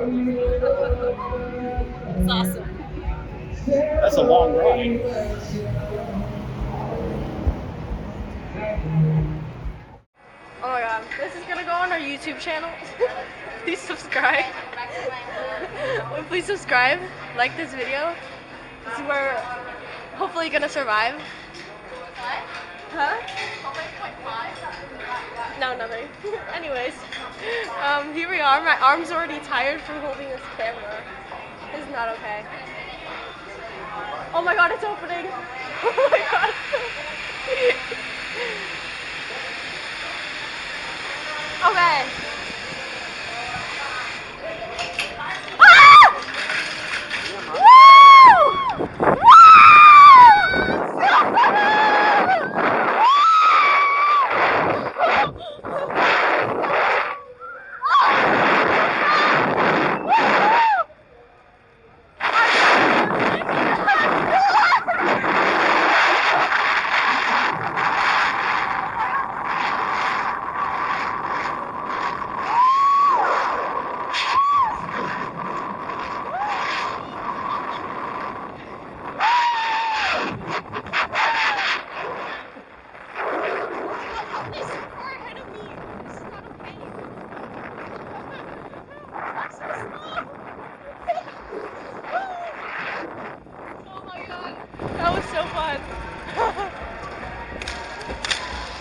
It's awesome. That's a long ride. Oh my god, this is gonna go on our YouTube channel. Please subscribe. Please subscribe, like this video. This is where hopefully gonna survive. Huh? No, nothing. Anyways, here we are. My arm's already tired from holding this camera. It's not okay. Oh my god, it's opening. Oh my god. Okay. Ah! Woo! That was so fun.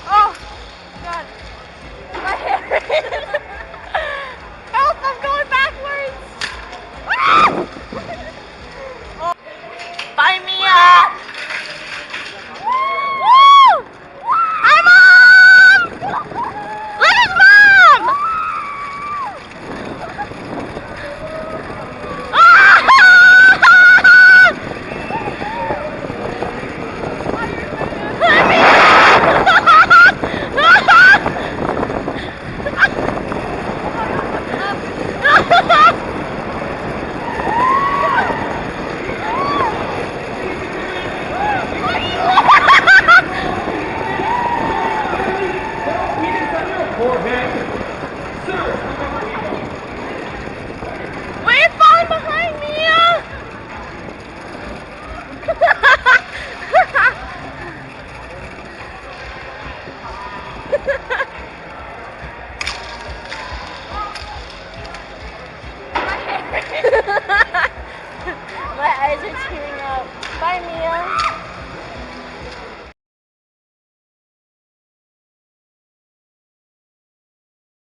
Oh, God. My hair. Help, I'm going backwards. Ah! Oh. Bye, Mia. Woo! Hi, Mom! Where's Mom?